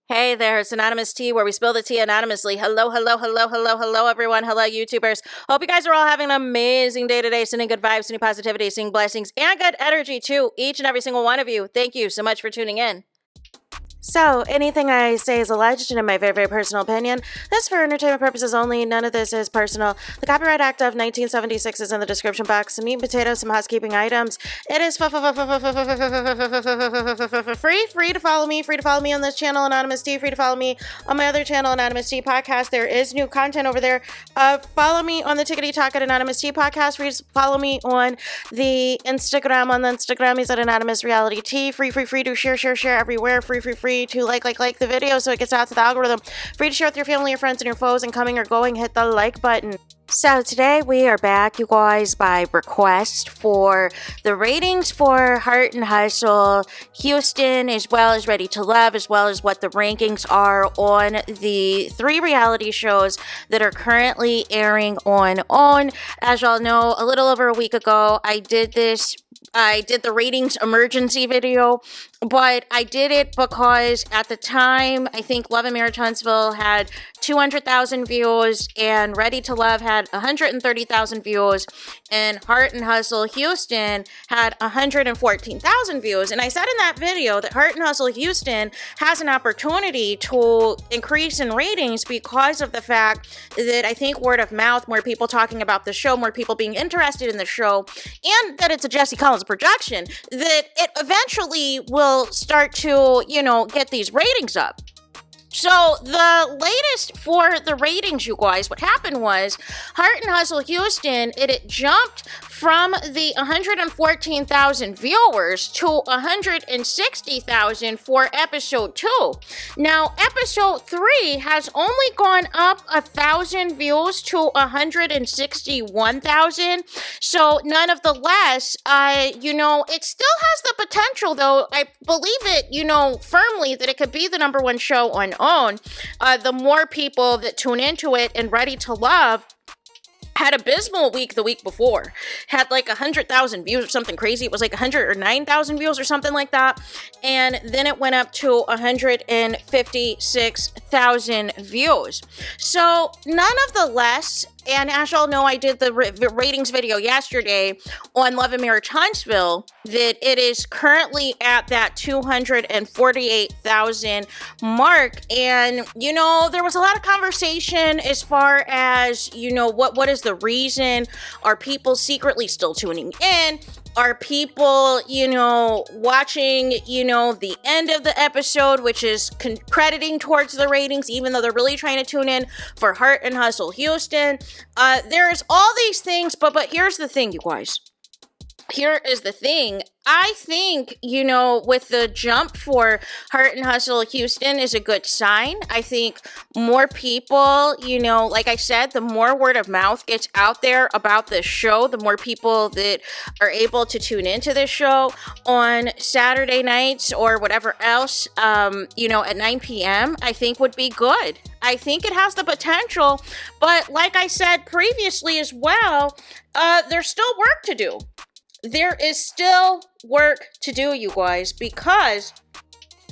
Hey there, it's Anonymous Tea, where we spill the tea anonymously. Hello, everyone. Hello, YouTubers. Hope you guys are all having an amazing day today, sending good vibes, sending positivity, sending blessings, and good energy to each and every single one of you. Thank you so much for tuning in. So, anything I say is alleged and in my very, very personal opinion. This is for entertainment purposes only. None of this is personal. The Copyright Act of 1976 is in the description box. Some meat and potatoes, some housekeeping items. It is free to follow me. Free to follow me on this channel, Anonymous Tea. Free to follow me on my other channel, Anonymous Tea Podcast. There is new content over there. Follow me on the Tickety Talk at Anonymous Tea Podcast. Free to follow me on the Instagram. On the Instagram is at Anonymous Reality Tea. Free to share everywhere. Free to like the video so it gets out to the algorithm. Free to share with your family, your friends, and your foes, and coming or going, hit the like button. So today we are back, you guys, by request for the ratings for Heart and Hustle Houston, as well as Ready to Love, as well as what the rankings are on the 3 reality shows that are currently airing on OWN. As y'all know, a little over a week ago, I did the ratings emergency video, but I did it because at the time, I think Love and Marriage Huntsville had 200,000 views and Ready to Love had 130,000 views, and Heart and Hustle Houston had 114,000 views. And I said in that video that Heart and Hustle Houston has an opportunity to increase in ratings because of the fact that I think word of mouth, more people talking about the show, more people being interested in the show, and that it's a Jesse Collins production, that it eventually will start to, get these ratings up. So the latest for the ratings, you guys, what happened was Heart and Hustle Houston, it jumped from the 114,000 viewers to 160,000 for episode 2. Now, episode 3 has only gone up 1,000 views to 161,000. So nonetheless, it still has the potential, though. I believe it, firmly that it could be the number 1 show on OWN. The more people that tune into it, and Ready to Love had abysmal week the week before. Had like 100,000 views or something crazy. It was like 109,000 views or something like that. And then it went up to 156,000 views. So nonetheless, and as y'all know, I did the ratings video yesterday on Love and Marriage Huntsville, that it is currently at that 248,000 mark. And, there was a lot of conversation as far as, what is the reason? Are people secretly still tuning in? Are people, watching, the end of the episode, which is crediting towards the ratings, even though they're really trying to tune in for Heart and Hustle Houston? There's all these things, but here's the thing, you guys. Here is the thing. I think, with the jump for Heart and Hustle Houston is a good sign. I think more people, like I said, the more word of mouth gets out there about this show, the more people that are able to tune into this show on Saturday nights or whatever else, at 9 p.m., I think would be good. I think it has the potential, but like I said previously as well, there's still work to do. There is still work to do, you guys, because,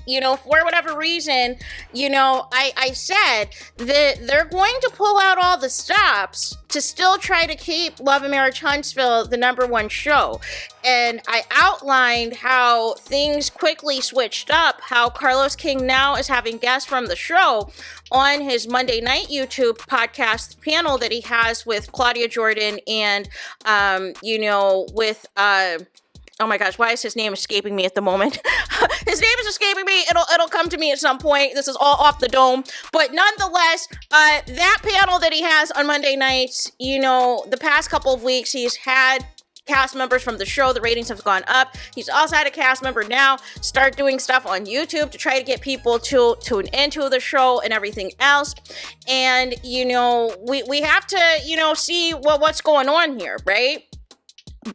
for whatever reason, I said that they're going to pull out all the stops to still try to keep Love and Marriage Huntsville the number 1 show. And I outlined how things quickly switched up, how Carlos King now is having guests from the show on his Monday night YouTube podcast panel that he has with Claudia Jordan and, with, oh my gosh, why is his name escaping me at the moment? His name is escaping me. It'll come to me at some point. This is all off the dome. But nonetheless, that panel that he has on Monday nights, the past couple of weeks, he's had cast members from the show. The ratings have gone up. He's also had a cast member now start doing stuff on YouTube to try to get people to tune into the show and everything else. And, we have to, see what's going on here, right?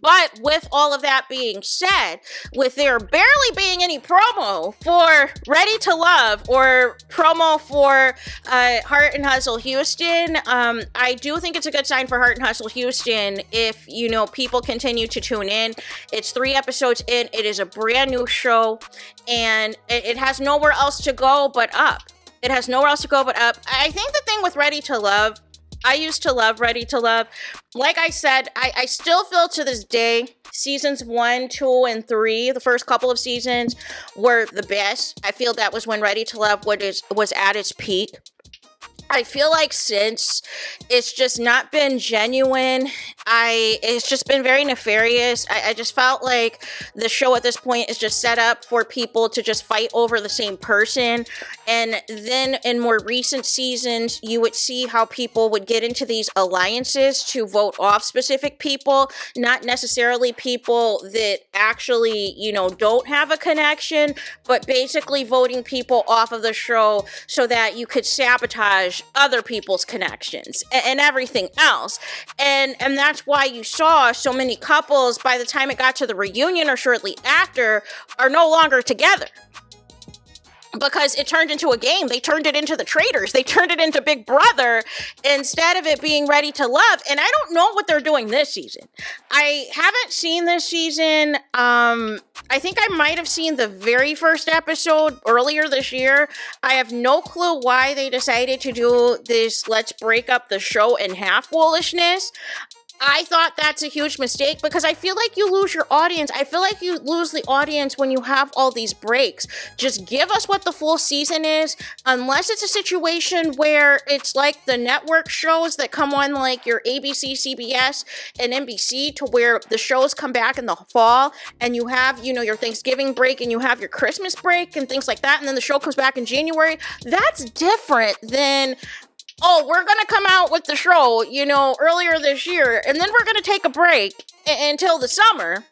But with all of that being said, with there barely being any promo for Ready to Love or promo for Heart and Hustle Houston, I do think it's a good sign for Heart and Hustle Houston if, people continue to tune in. It's 3 episodes in. It is a brand new show, and it has nowhere else to go but up. It has nowhere else to go but up. I think the thing with Ready to Love, I used to love Ready to Love. Like I said, I still feel to this day, seasons 1, 2, and 3, the first couple of seasons were the best. I feel that was when Ready to Love was at its peak. I feel like since it's just not been genuine, it's just been very nefarious. I just felt like the show at this point is just set up for people to just fight over the same person. And then in more recent seasons, you would see how people would get into these alliances to vote off specific people, not necessarily people that actually, don't have a connection, but basically voting people off of the show so that you could sabotage other people's connections and everything else. And that's why you saw so many couples, by the time it got to the reunion or shortly after, are no longer together. Because it turned into a game. They turned it into the Traitors. They turned it into Big Brother instead of it being Ready to Love. And I don't know what they're doing this season. I haven't seen this season. I think I might have seen the very first episode earlier this year. I have no clue why they decided to do this let's break up the show in half foolishness. I thought that's a huge mistake because I feel like you lose your audience. I feel like you lose the audience when you have all these breaks. Just give us what the full season is, unless it's a situation where it's like the network shows that come on like your ABC, CBS, and NBC, to where the shows come back in the fall and you have, your Thanksgiving break and you have your Christmas break and things like that, and then the show comes back in January. That's different than, oh, we're going to come out with the show, earlier this year, and then we're going to take a break until the summer, and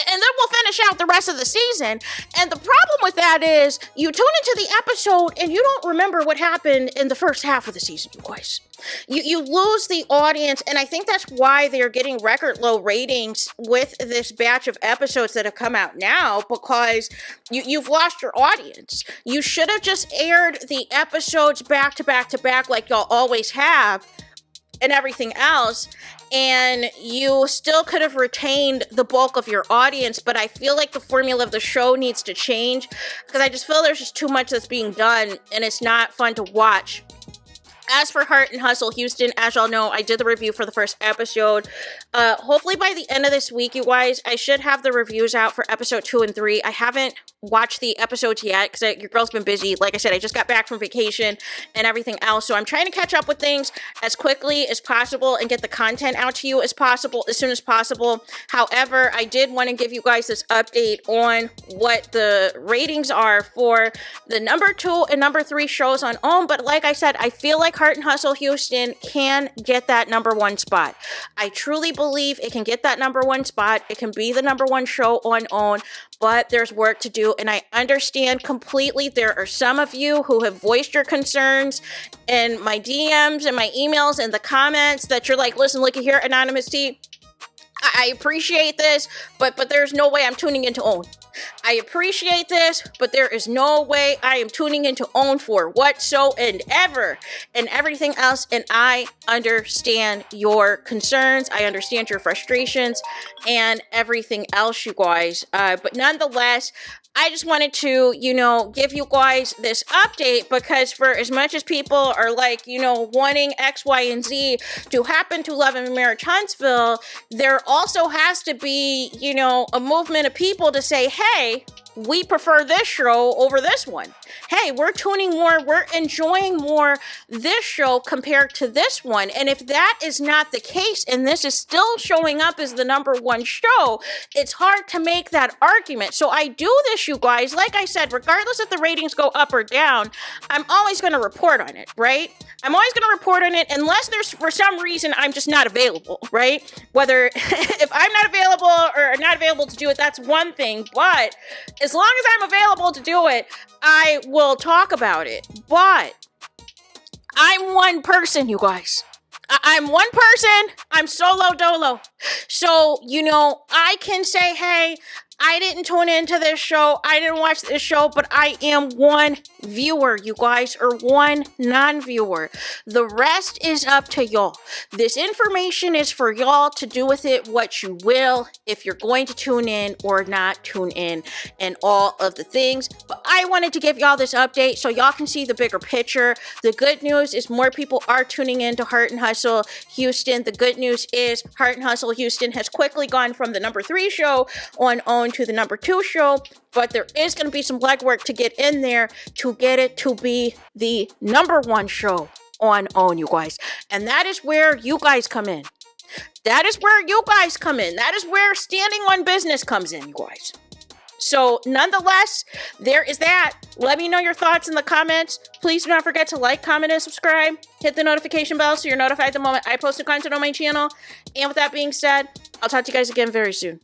then we'll finish out the rest of the season. And the problem with that is you tune into the episode and you don't remember what happened in the first half of the season, you guys. You lose the audience, and I think that's why they're getting record low ratings with this batch of episodes that have come out now, because you've lost your audience. You should have just aired the episodes back to back to back like y'all always have and everything else, and you still could have retained the bulk of your audience. But I feel like the formula of the show needs to change because I just feel there's just too much that's being done and it's not fun to watch. As for Heart and Hustle Houston, as y'all know, I did the review for the first episode. Hopefully by the end of this week, you guys, I should have the reviews out for episode 2 and 3. I haven't watched the episodes yet because your girl's been busy. Like I said, I just got back from vacation and everything else. So I'm trying to catch up with things as quickly as possible and get the content out to you as soon as possible. However, I did want to give you guys this update on what the ratings are for the number 2 and number 3 shows on OWN. But like I said, I feel like Heart and Hustle Houston can get that number 1 spot. I truly believe it can get that number 1 spot. It can be the number 1 show on OWN, but there's work to do. And I understand completely. There are some of you who have voiced your concerns in my DMs and my emails and the comments that you're like, listen, look at here, Anonymous T. I appreciate this, but there's no way I'm tuning into OWN. I appreciate this, but there is no way I am tuning into OWN for whatsoever and everything else. And I understand your concerns. I understand your frustrations and everything else, you guys. But nonetheless, I just wanted to, give you guys this update because for as much as people are like, wanting X, Y, and Z to happen to Love and Marriage Huntsville, there also has to be, a movement of people to say, hey, we prefer this show over this one. Hey, we're tuning more, we're enjoying more this show compared to this one. And if that is not the case, and this is still showing up as the number 1 show, it's hard to make that argument. So I do this, you guys, like I said, regardless if the ratings go up or down, I'm always going to report on it, right? I'm always going to report on it unless there's, for some reason, I'm just not available, right? Whether if I'm not available or not available to do it, that's one thing. But as long as I'm available to do it, I will talk about it. But I'm one person, you guys. I'm one person. I'm solo dolo. So, I can say, hey, I didn't tune into this show. I didn't watch this show, but I am one viewer, you guys, or one non-viewer. The rest is up to y'all. This information is for y'all to do with it what you will, if you're going to tune in or not tune in, and all of the things. But I wanted to give y'all this update so y'all can see the bigger picture. The good news is more people are tuning in to Heart and Hustle Houston. The good news is Heart and Hustle Houston has quickly gone from the number 3 show on OWN to the number 2 show, but there is going to be some legwork to get in there to get it to be the number 1 show on OWN, you guys. And that is where you guys come in. That is where you guys come in. That is where standing on business comes in, you guys. So nonetheless, there is that. Let me know your thoughts in the comments. Please do not forget to like, comment, and subscribe. Hit the notification bell so you're notified the moment I post new content on my channel. And with that being said, I'll talk to you guys again very soon.